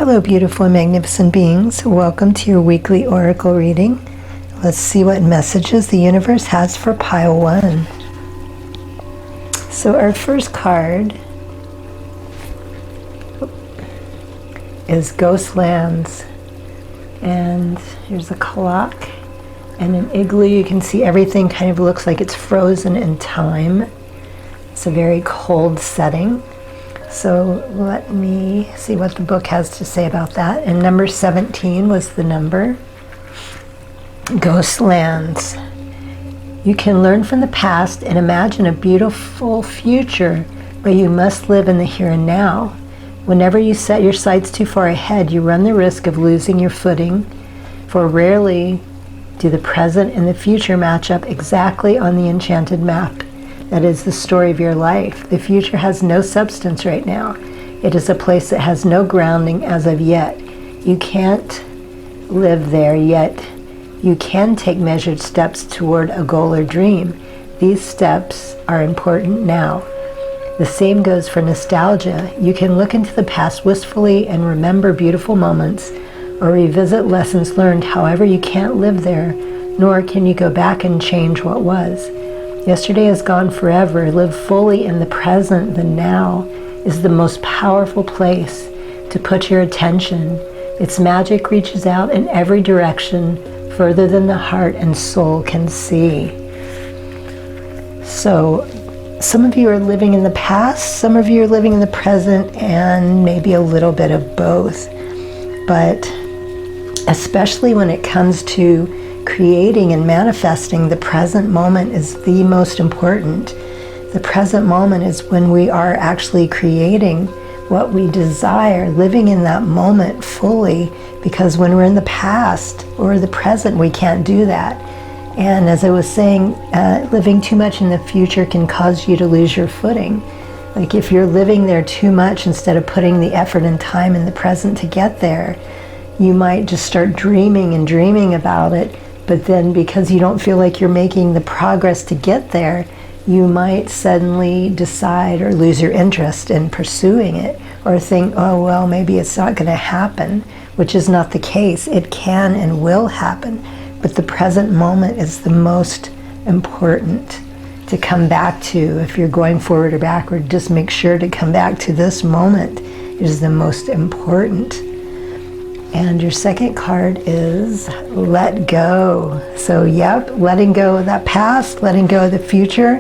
Hello, beautiful and magnificent beings. Welcome to your weekly oracle reading. Let's see what messages the universe has for pile 1. So our first card is Ghostlands. And here's a clock and an igloo. You can see everything kind of looks like it's frozen in time. It's a very cold setting. So let me see what the book has to say about that. And number 17 was the number. Ghostlands. You can learn from the past and imagine a beautiful future, but you must live in the here and now. Whenever you set your sights too far ahead, you run the risk of losing your footing, for rarely do the present and the future match up exactly on the enchanted map. That is the story of your life. The future has no substance right now. It is a place that has no grounding as of yet. You can't live there yet. You can take measured steps toward a goal or dream. These steps are important now. The same goes for nostalgia. You can look into the past wistfully and remember beautiful moments or revisit lessons learned. However, you can't live there, nor can you go back and change what was. Yesterday is gone forever. Live fully in the present. The now is the most powerful place to put your attention. Its magic reaches out in every direction, further than the heart and soul can see. So, some of you are living in the past, some of you are living in the present, and maybe a little bit of both. But especially when it comes to creating and manifesting, the present moment is the most important. The present moment is when we are actually creating what we desire, living in that moment fully, because when we're in the past or the present, we can't do that. And as I was saying, living too much in the future can cause you to lose your footing. Like if you're living there too much instead of putting the effort and time in the present to get there, you might just start dreaming and dreaming about it. But then because you don't feel like you're making the progress to get there, you might suddenly decide or lose your interest in pursuing it, or think, oh, well, maybe it's not going to happen, which is not the case. It can and will happen. But the present moment is the most important to come back to. If you're going forward or backward, just make sure to come back to this moment. It is the most important. And your second card is let go. So yep, letting go of that past, letting go of the future.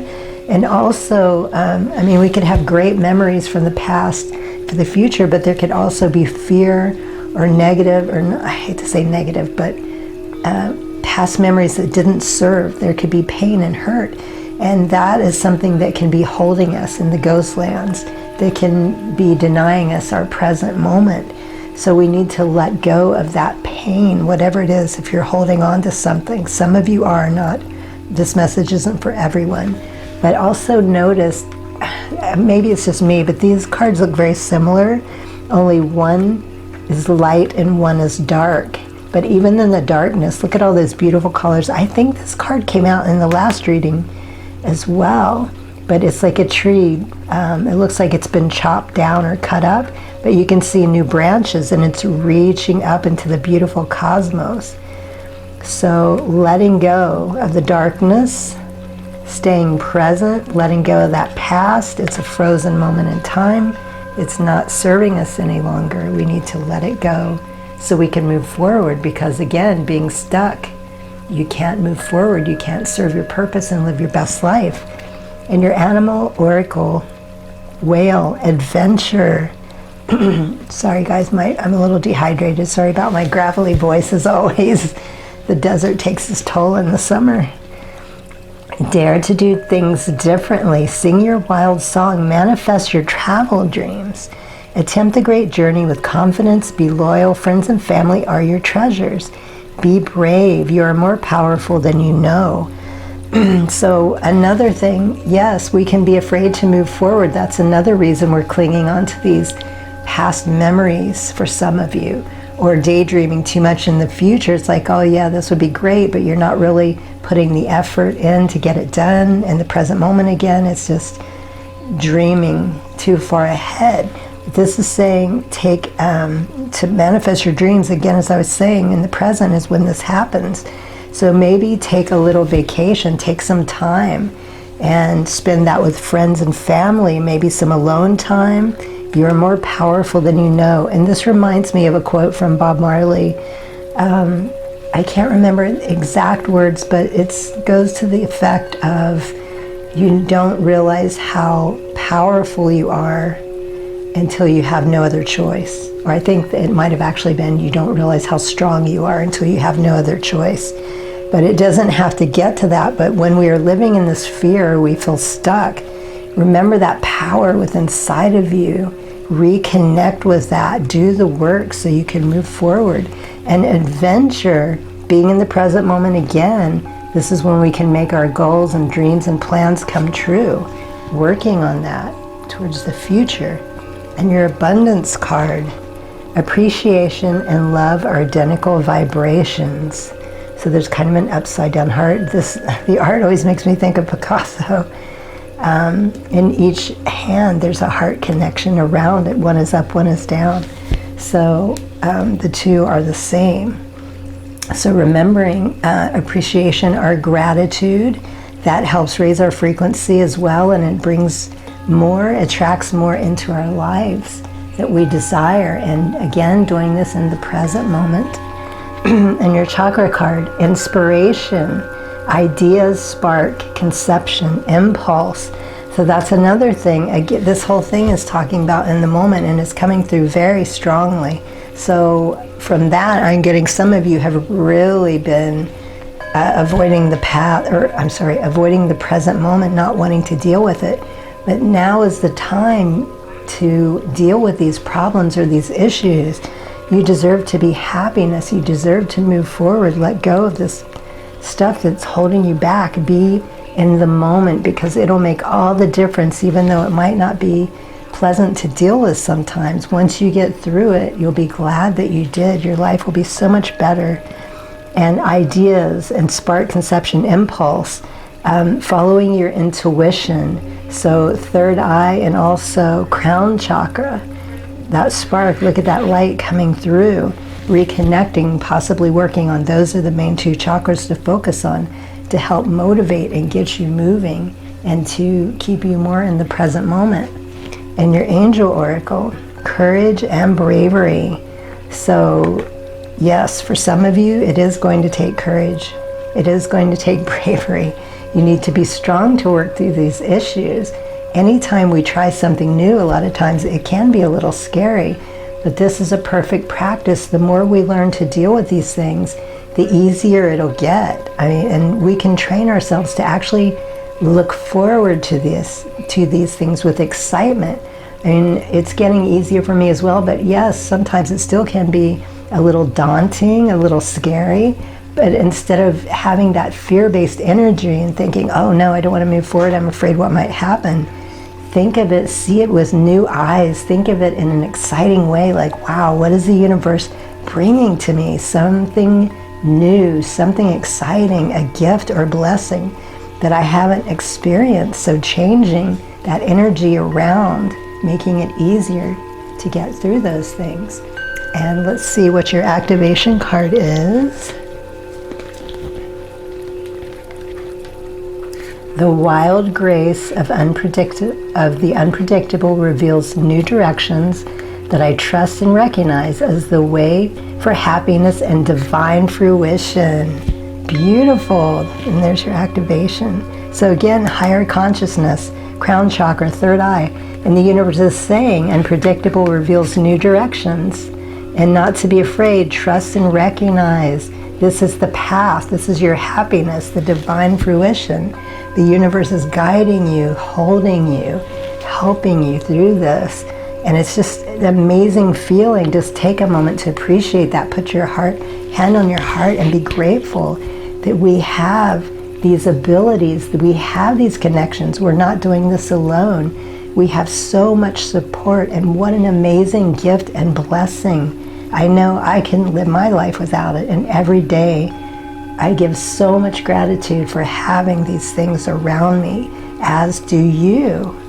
And also, we could have great memories from the past for the future, but there could also be fear or negative, or I hate to say negative, but past memories that didn't serve. There could be pain and hurt. And that is something that can be holding us in the ghostlands. They can be denying us our present moment. So we need to let go of that pain, whatever it is, if you're holding on to something. Some of you are not. This message isn't for everyone. But also notice, maybe it's just me, but these cards look very similar. Only one is light and one is dark. But even in the darkness, look at all those beautiful colors. I think this card came out in the last reading as well. But it's like a tree. It looks like it's been chopped down or cut up. But you can see new branches and it's reaching up into the beautiful cosmos. So letting go of the darkness, staying present, letting go of that past. It's a frozen moment in time. It's not serving us any longer. We need to let it go so we can move forward, because again, being stuck, you can't move forward. You can't serve your purpose and live your best life. And your animal oracle, whale, adventure. Sorry guys, I'm a little dehydrated. Sorry about my gravelly voice as always. The desert takes its toll in the summer. Dare to do things differently. Sing your wild song. Manifest your travel dreams. Attempt the great journey with confidence. Be loyal. Friends and family are your treasures. Be brave. You are more powerful than you know. So another thing, yes, we can be afraid to move forward. That's another reason we're clinging on to these past memories for some of you, or daydreaming too much in the future. It's like, oh yeah, this would be great, but you're not really putting the effort in to get it done in the present moment again. It's just dreaming too far ahead. This is saying to manifest your dreams, again, as I was saying, in the present is when this happens. So maybe take a little vacation, take some time and spend that with friends and family, maybe some alone time. You're more powerful than you know. And this reminds me of a quote from Bob Marley. I can't remember exact words, but it goes to the effect of, you don't realize how powerful you are until you have no other choice. Or I think it might have actually been, you don't realize how strong you are until you have no other choice. But it doesn't have to get to that. But when we are living in this fear, we feel stuck. Remember that power within inside of you. Reconnect with that. Do the work so you can move forward. And adventure, being in the present moment again, this is when we can make our goals and dreams and plans come true. Working on that towards the future. And your abundance card. Appreciation and love are identical vibrations. So there's kind of an upside down heart. The art always makes me think of Picasso. In each hand there's a heart connection around it. One is up, one is down. So the two are the same. So remembering appreciation or gratitude, that helps raise our frequency as well, and it brings more, attracts more into our lives that we desire. And again, doing this in the present moment. And your chakra card, inspiration, ideas spark, conception, impulse. So that's another thing. Again, this whole thing is talking about in the moment, and it's coming through very strongly. So from that, I'm getting some of you have really been avoiding the present moment, not wanting to deal with it. But now is the time to deal with these problems or these issues. You deserve to be happiness. You deserve to move forward. Let go of this stuff that's holding you back. Be in the moment, because it'll make all the difference, even though it might not be pleasant to deal with sometimes. Once you get through it, you'll be glad that you did. Your life will be so much better. And ideas and spark, conception, impulse, following your intuition. So third eye and also crown chakra. That spark, look at that light coming through, reconnecting, possibly working on. Those are the main two chakras to focus on, to help motivate and get you moving and to keep you more in the present moment. And your angel oracle, courage and bravery. So yes, for some of you, it is going to take courage. It is going to take bravery. You need to be strong to work through these issues. Anytime we try something new, a lot of times it can be a little scary, but this is a perfect practice. The more we learn to deal with these things, the easier it'll get. And we can train ourselves to actually look forward to these things with excitement. It's getting easier for me as well, but yes, sometimes it still can be a little daunting, a little scary. But instead of having that fear-based energy and thinking, oh no, I don't want to move forward, I'm afraid what might happen, think of it, see it with new eyes. Think of it in an exciting way, like, wow, what is the universe bringing to me? Something new, something exciting, a gift or blessing that I haven't experienced. So changing that energy around, making it easier to get through those things. And let's see what your activation card is. The wild grace of the unpredictable reveals new directions that I trust and recognize as the way for happiness and divine fruition. Beautiful. And there's your activation. So again, higher consciousness, crown chakra, third eye. And the universe is saying unpredictable reveals new directions. And not to be afraid, trust and recognize this is the path. This is your happiness, the divine fruition. The universe is guiding you, holding you, helping you through this. And it's just an amazing feeling. Just take a moment to appreciate that. Put your hand on your heart and be grateful that we have these abilities, that we have these connections. We're not doing this alone. We have so much support, and what an amazing gift and blessing. I know I can live my life without it, and every day I give so much gratitude for having these things around me, as do you.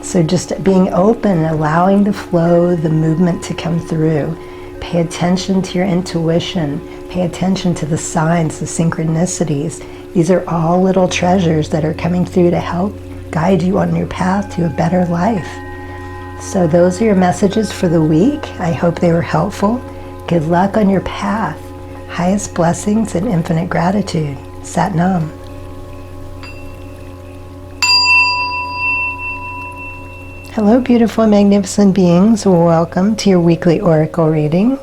So just being open, allowing the flow, the movement to come through. Pay attention to your intuition. Pay attention to the signs, the synchronicities. These are all little treasures that are coming through to help guide you on your path to a better life. So those are your messages for the week. I hope they were helpful. Good luck on your path. Highest blessings and infinite gratitude. Sat Nam. Hello, beautiful, magnificent beings. Welcome to your weekly oracle reading.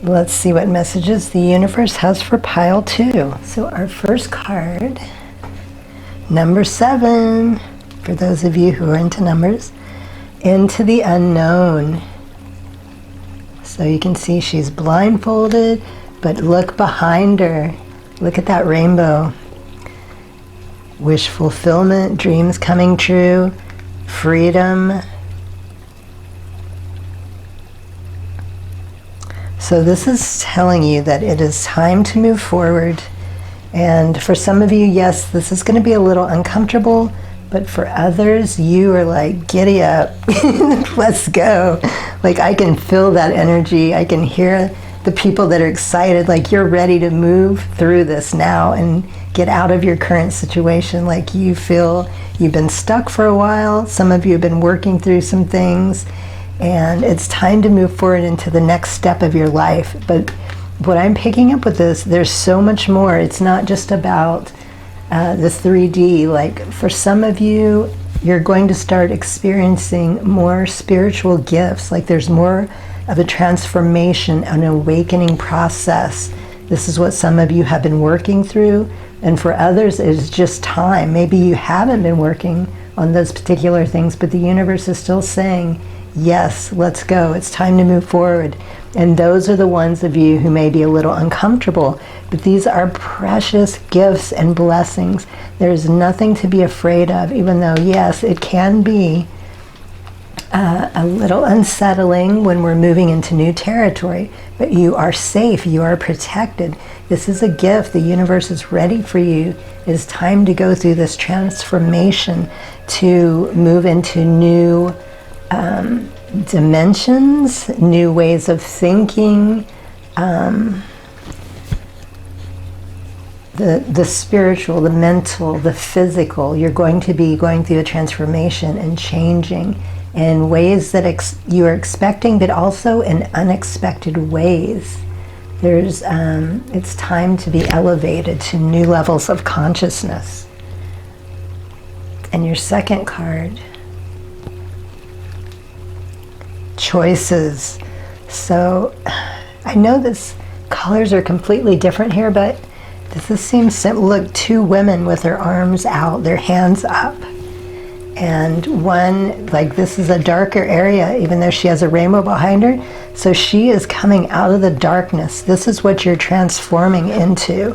Let's see what messages the universe has for pile 2. So our first card, number 7, for those of you who are into numbers, into the unknown. So you can see she's blindfolded, but look behind her. Look at that rainbow. Wish fulfillment, dreams coming true, freedom. So this is telling you that it is time to move forward. And for some of you, yes, this is going to be a little uncomfortable, but for others, you are like, giddy up, let's go. Like, I can feel that energy. I can hear the people that are excited, like you're ready to move through this now and get out of your current situation. Like you feel you've been stuck for a while. Some of you have been working through some things, and it's time to move forward into the next step of your life. But what I'm picking up with this, there's so much more. It's not just about the 3D. Like for some of you, you're going to start experiencing more spiritual gifts. Like there's more of a transformation, an awakening process. This is what some of you have been working through. And for others, it's just time. Maybe you haven't been working on those particular things, but the universe is still saying, yes, let's go. It's time to move forward. And those are the ones of you who may be a little uncomfortable, but these are precious gifts and blessings. There's nothing to be afraid of, even though, yes, it can be a little unsettling when we're moving into new territory, but you are safe, you are protected. This is a gift. The universe is ready for you. It is time to go through this transformation, to move into new dimensions, new ways of thinking, the spiritual, the mental, the physical. You're going to be going through a transformation and changing in ways that you are expecting, but also in unexpected ways. It's time to be elevated to new levels of consciousness. And your second card, choices. So I know this colors are completely different here, but this seems simple. Look, 2 women with their arms out, their hands up. And one, like this is a darker area, even though she has a rainbow behind her. So she is coming out of the darkness. This is what you're transforming into.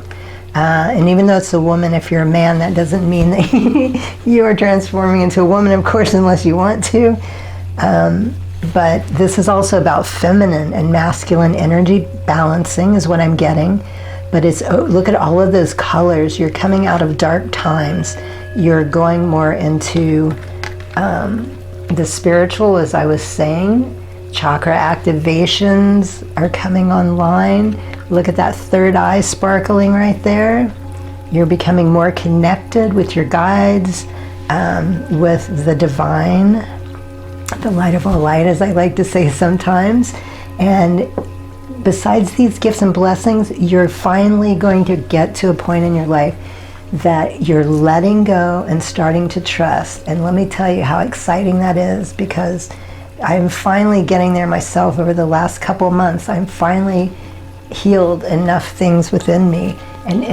And even though it's a woman, if you're a man, that doesn't mean that you are transforming into a woman, of course, unless you want to. But this is also about feminine and masculine energy balancing is what I'm getting. But it's, look at all of those colors. You're coming out of dark times. You're going more into the spiritual, as I was saying. Chakra activations are coming online. Look at that third eye sparkling right there. You're becoming more connected with your guides, with the divine, the light of all light, as I like to say sometimes. And besides these gifts and blessings, you're finally going to get to a point in your life that you're letting go and starting to trust. And let me tell you how exciting that is, because I'm finally getting there myself over the last couple months. I'm finally healed enough things within me, and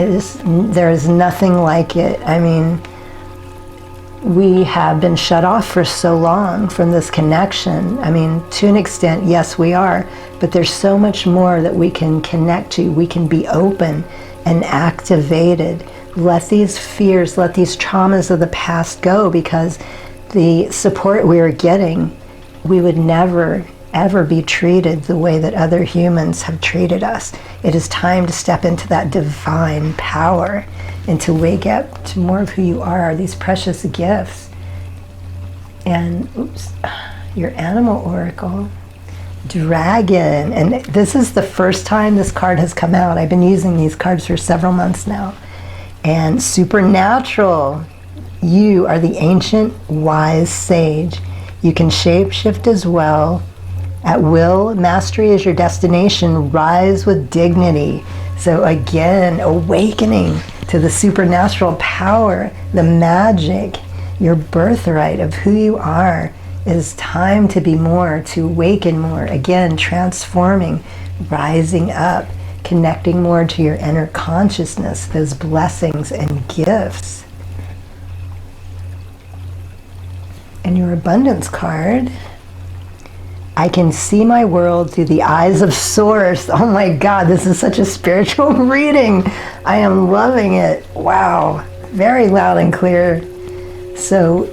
there is nothing like it. I mean, we have been shut off for so long from this connection. I mean, to an extent, yes, we are, but there's so much more that we can connect to. We can be open and activated. Let these fears, let these traumas of the past go, because the support we are getting, we would never, ever be treated the way that other humans have treated us. It is time to step into that divine power and to wake up to more of who you are, these precious gifts. And oops, your animal oracle, dragon. And this is the first time this card has come out. I've been using these cards for several months now. And supernatural, you are the ancient wise sage. You can shapeshift as well. At will, mastery is your destination. Rise with dignity. So again, awakening to the supernatural power, the magic, your birthright of who you are. It is time to be more, to awaken more. Again, transforming, rising up, connecting more to your inner consciousness, those blessings and gifts. And your abundance card, I can see my world through the eyes of Source. Oh my God, this is such a spiritual reading. I am loving it. Wow, very loud and clear. So,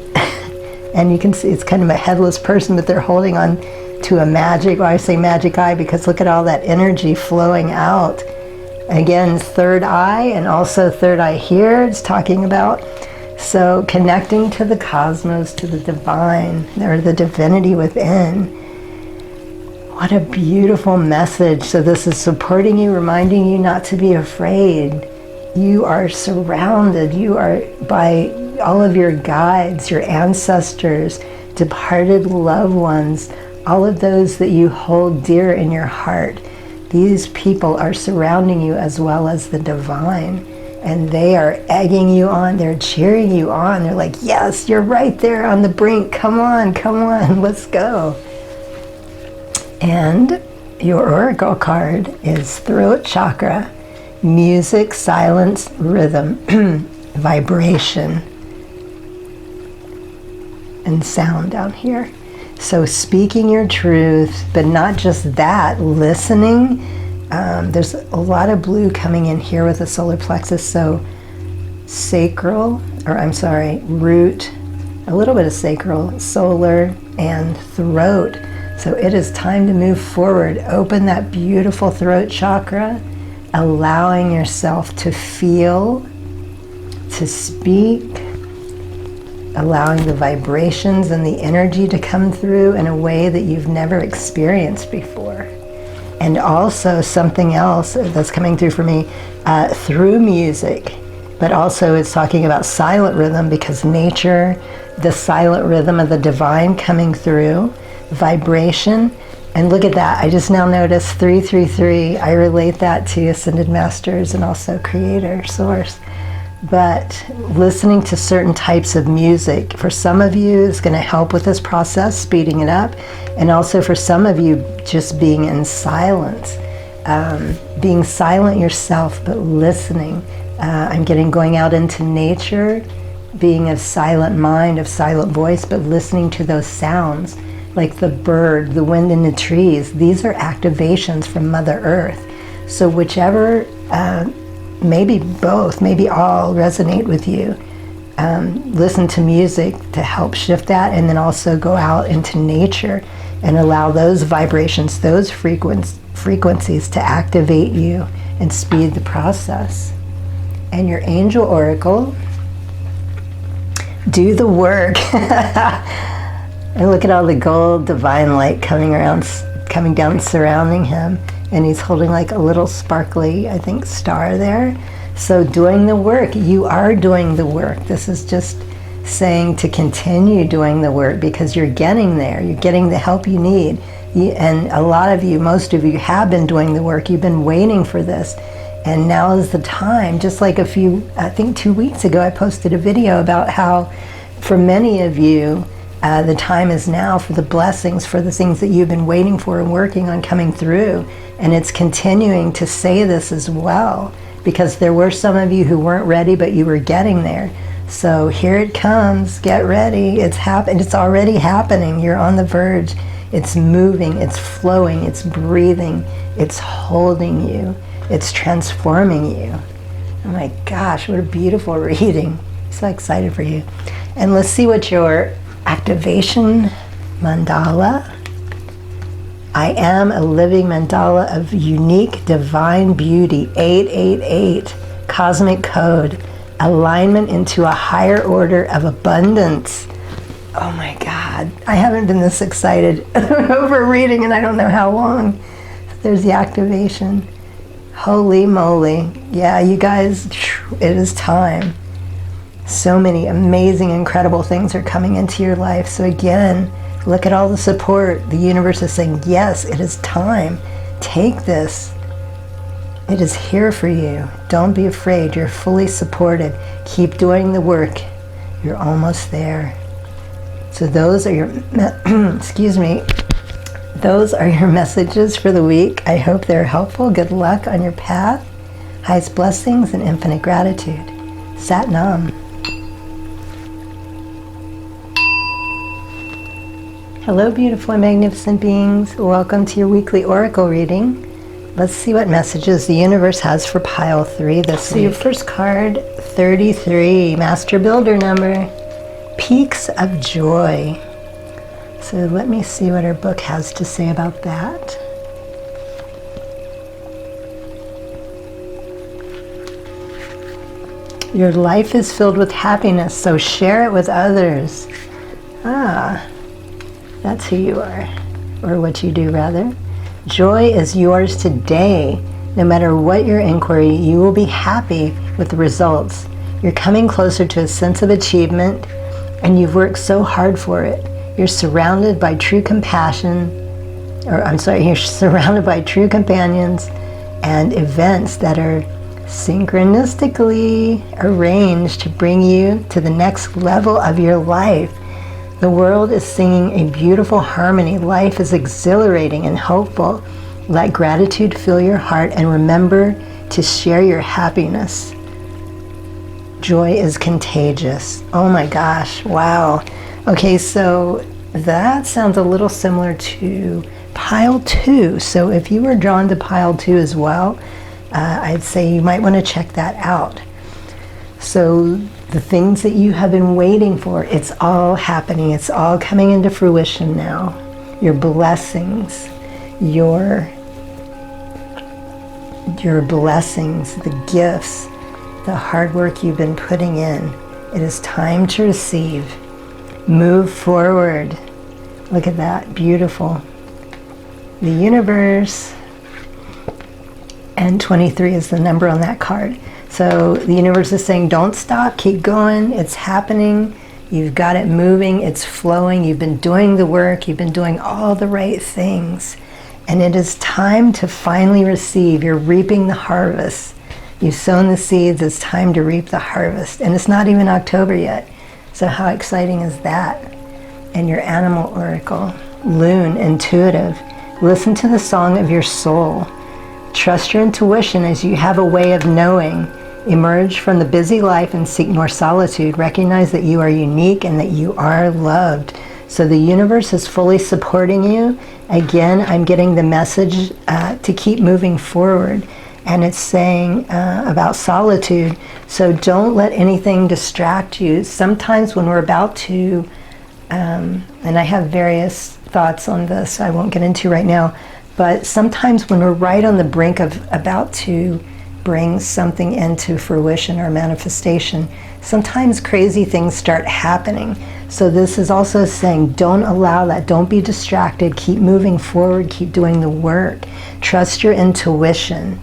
and you can see it's kind of a headless person, but they're holding on to a magic, well, I say magic eye because look at all that energy flowing out. Again, third eye, and also third eye here, it's talking about. So connecting to the cosmos, to the divine, or the divinity within. What a beautiful message. So this is supporting you, reminding you not to be afraid. You are surrounded. You are by all of your guides, your ancestors, departed loved ones, all of those that you hold dear in your heart. These people are surrounding you as well as the divine. And they are egging you on. They're cheering you on. They're like, yes, you're right there on the brink. Come on, let's go. And your oracle card is throat chakra, music, silence, rhythm, vibration, and sound down here. So speaking your truth, but not just that, listening. There's a lot of blue coming in here with the solar plexus. So sacral, root, a little bit of sacral, solar, and throat. So it is time to move forward. Open that beautiful throat chakra, allowing yourself to feel, to speak, allowing the vibrations and the energy to come through in a way that you've never experienced before. And also something else that's coming through for me, through music, but also it's talking about silent rhythm because nature, the silent rhythm of the divine coming through, vibration. And look at that, I just now noticed 333. I relate that to Ascended Masters and also Creator, Source. But listening to certain types of music, for some of you, is going to help with this process, speeding it up. And also for some of you, just being in silence, being silent yourself, but listening. I'm going out into nature, being of silent mind, of silent voice, but listening to those sounds, like the bird, the wind in the trees. These are activations from Mother Earth. So whichever, maybe both, maybe all resonate with you. Listen to music to help shift that, and then also go out into nature and allow those vibrations, those frequencies to activate you and speed the process. And your angel oracle, do the work. And look at all the gold divine light coming down surrounding him. And he's holding like a little sparkly, I think, star there. So doing the work, you are doing the work. This is just saying to continue doing the work because you're getting there. You're getting the help you need. And a lot of you, most of you have been doing the work. You've been waiting for this. And now is the time. Just like I think 2 weeks ago, I posted a video about how for many of you, the time is now for the blessings, for the things that you've been waiting for and working on coming through. And it's continuing to say this as well, because there were some of you who weren't ready, but you were getting there. So here it comes, get ready. It's already happening. You're on the verge. It's moving, it's flowing, it's breathing, it's holding you, it's transforming you. Oh my gosh, what a beautiful reading. I'm so excited for you. And let's see what your activation mandala. I am a living mandala of unique divine beauty. 888, cosmic code, alignment into a higher order of abundance. Oh my God. God, I haven't been this excited over reading and I don't know how long. There's the activation. Holy moly. Yeah, you guys, it is time. So many amazing, incredible things are coming into your life. So again, look at all the support. The universe is saying, yes, it is time. Take this. It is here for you. Don't be afraid. You're fully supported. Keep doing the work. You're almost there. So those are your, excuse me, those are your messages for the week. I hope they're helpful. Good luck on your path. Highest blessings and infinite gratitude. Sat Nam. Hello, beautiful and magnificent beings. Welcome to your weekly oracle reading. Let's see what messages the universe has for pile 3 this week. So your first card, 33, Master Builder number, Peaks of Joy. So let me see what our book has to say about that. Your life is filled with happiness, so share it with others. Ah, that's who you are, or what you do rather. Joy is yours today. No matter what your inquiry, you will be happy with the results. You're coming closer to a sense of achievement, and you've worked so hard for it. You're surrounded by true compassion, you're surrounded by true companions and events that are synchronistically arranged to bring you to the next level of your life. The world is singing a beautiful harmony. Life is exhilarating and hopeful. Let gratitude fill your heart and remember to share your happiness. Joy is contagious. Oh my gosh, wow. Okay, so that sounds a little similar to pile 2. So if you were drawn to pile 2 as well, I'd say you might want to check that out. So the things that you have been waiting for, it's all happening. It's all coming into fruition now. Your blessings, your blessings, the gifts, the hard work you've been putting in. It is time to receive. Move forward. Look at that, beautiful. The universe, and 23 is the number on that card. So the universe is saying, don't stop, keep going, it's happening, you've got it moving, it's flowing, you've been doing the work, you've been doing all the right things, and it is time to finally receive. You're reaping the harvest. You've sown the seeds, it's time to reap the harvest, and it's not even October yet, so how exciting is that? And your animal oracle, Loon, intuitive. Listen to the song of your soul. Trust your intuition as you have a way of knowing. Emerge from the busy life and seek more solitude. Recognize that you are unique and that you are loved. So the universe is fully supporting you. Again, I'm getting the message to keep moving forward. And it's saying about solitude. So don't let anything distract you. Sometimes when we're about to, and I have various thoughts on this I won't get into right now, but sometimes when we're right on the brink of about to bring something into fruition or manifestation, sometimes crazy things start happening. So this is also saying, don't allow that. Don't be distracted. Keep moving forward. Keep doing the work. Trust your intuition.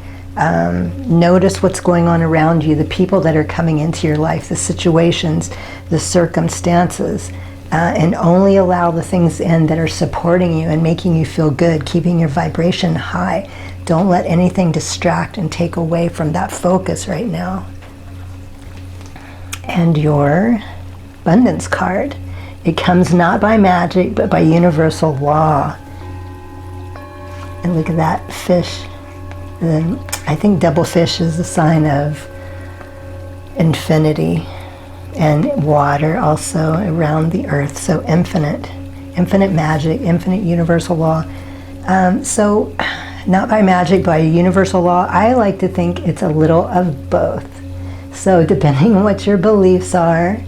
Notice what's going on around you, the people that are coming into your life, the situations, the circumstances. And only allow the things in that are supporting you and making you feel good, keeping your vibration high. Don't let anything distract and take away from that focus right now. And your abundance card. It comes not by magic, but by universal law. And look at that fish. And I think double fish is a sign of infinity. And water also around the earth, so infinite magic, infinite universal law. So not by magic, by universal law. I like to think it's a little of both. So depending on what your beliefs are,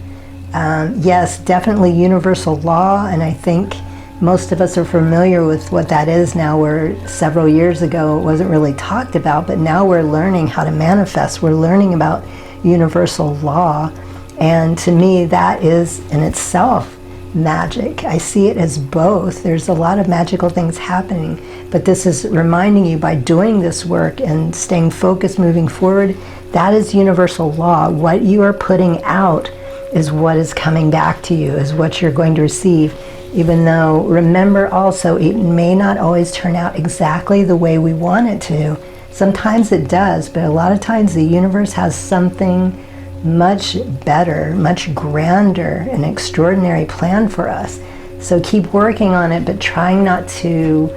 yes, definitely universal law, and I think most of us are familiar with what that is now, where several years ago it wasn't really talked about, but now we're learning how to manifest. We're learning about universal law. And to me, that is in itself magic. I see it as both. There's a lot of magical things happening, but this is reminding you, by doing this work and staying focused, moving forward, that is universal law. What you are putting out is what is coming back to you, is what you're going to receive. Even though, remember also, it may not always turn out exactly the way we want it to. Sometimes it does, but a lot of times the universe has something much better, much grander, an extraordinary plan for us. So keep working on it, but trying not to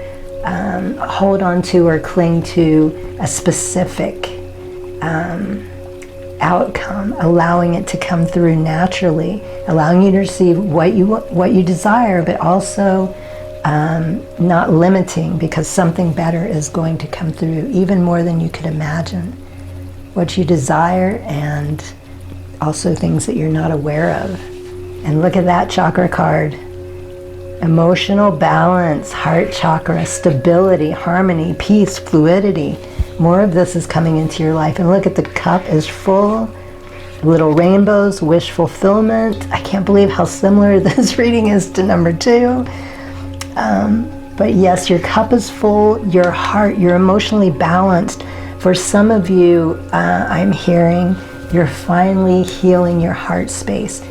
hold on to or cling to a specific outcome, allowing it to come through naturally, allowing you to receive what you desire, but also not limiting, because something better is going to come through, even more than you could imagine. What you desire, and also things that you're not aware of. And look at that chakra card. Emotional balance, heart chakra, stability, harmony, peace, fluidity. More of this is coming into your life. And look at the cup is full. Little rainbows, wish fulfillment. I can't believe how similar this reading is to number 2. But yes, your cup is full. Your heart, you're emotionally balanced. For some of you, I'm hearing you're finally healing your heart space.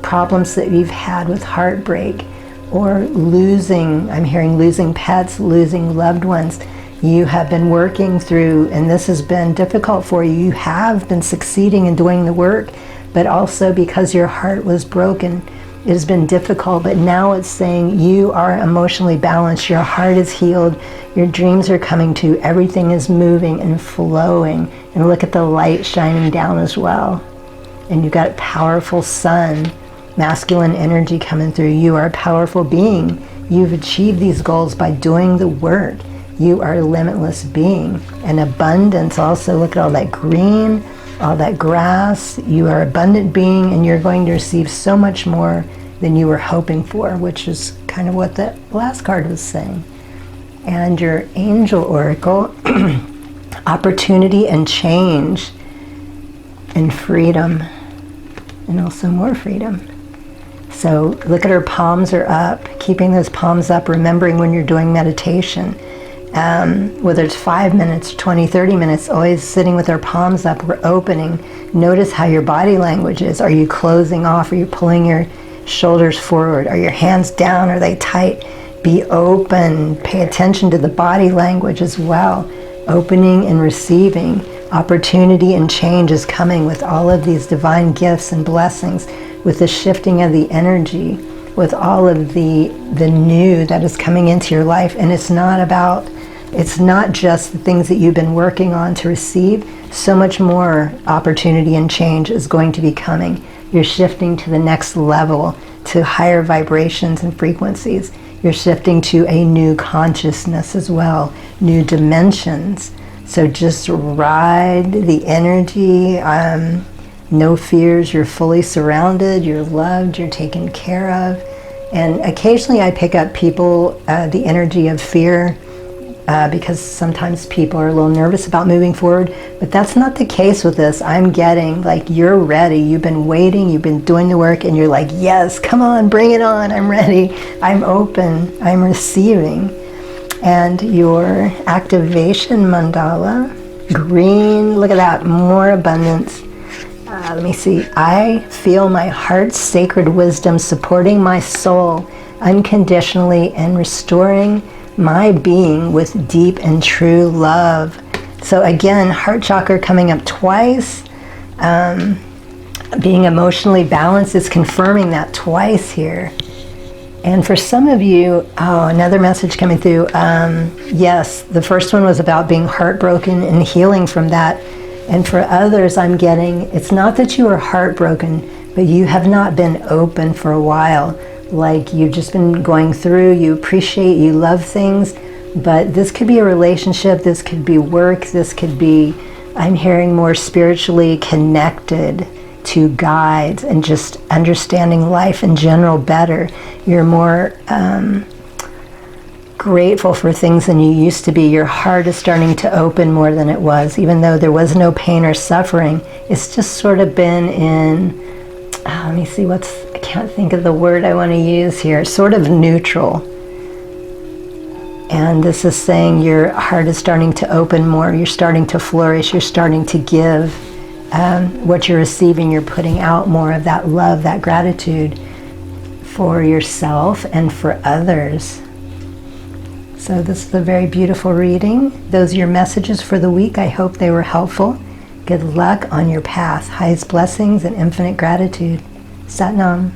Problems that you've had with heartbreak or losing, I'm hearing losing pets, losing loved ones. You have been working through, and this has been difficult for you. You have been succeeding in doing the work, but also because your heart was broken, it has been difficult. But now it's saying you are emotionally balanced. Your heart is healed. Your dreams are coming to. Everything is moving and flowing. And look at the light shining down as well. And you've got a powerful sun, masculine energy coming through. You are a powerful being. You've achieved these goals by doing the work. You are a limitless being. And abundance also, look at all that green, all that grass. You are an abundant being, and you're going to receive so much more than you were hoping for, which is kind of what the last card was saying. And your angel oracle, opportunity and change and freedom, and also more freedom. So look at her palms are up, keeping those palms up, remembering when you're doing meditation, whether it's 5 minutes, 20, 30 minutes, always sitting with our palms up, we're opening. Notice how your body language is. Are you closing off? Are you pulling your shoulders forward? Are your hands down? Are they tight? Be open. Pay attention to the body language as well. Opening and receiving. Opportunity and change is coming with all of these divine gifts and blessings, with the shifting of the energy, with all of the new that is coming into your life. And it's not just the things that you've been working on to receive. So much more opportunity and change is going to be coming. You're shifting to the next level, to higher vibrations and frequencies. You're shifting to a new consciousness as well, new dimensions. So just ride the energy. No fears. You're fully surrounded. You're loved. You're taken care of. And occasionally I pick up people, the energy of fear, because sometimes people are a little nervous about moving forward, but that's not the case with this. I'm getting like, you're ready. You've been waiting, you've been doing the work, and you're like, yes, come on, bring it on. I'm ready. I'm open. I'm receiving. And your activation mandala, green, look at that, more abundance. Let me see. I feel my heart's sacred wisdom supporting my soul unconditionally and restoring my being with deep and true love. So again, heart chakra coming up twice. Being emotionally balanced is confirming that twice here. And for some of you, another message coming through. Yes, the first one was about being heartbroken and healing from that. And for others, I'm getting, it's not that you are heartbroken, but you have not been open for a while. Like you've just been going through, you appreciate, you love things, but this could be a relationship, this could be work, this could be, I'm hearing more spiritually connected to guides and just understanding life in general better. You're more grateful for things than you used to be. Your heart is starting to open more than it was, even though there was no pain or suffering. It's just sort of been in, let me see, I can't think of the word I want to use here, sort of neutral. And this is saying your heart is starting to open more, you're starting to flourish, you're starting to give. What you're receiving, you're putting out more of that love, that gratitude for yourself and for others. So this is a very beautiful reading. Those are your messages for the week. I hope they were helpful. Good luck on your path. Highest blessings and infinite gratitude. Sat Nam.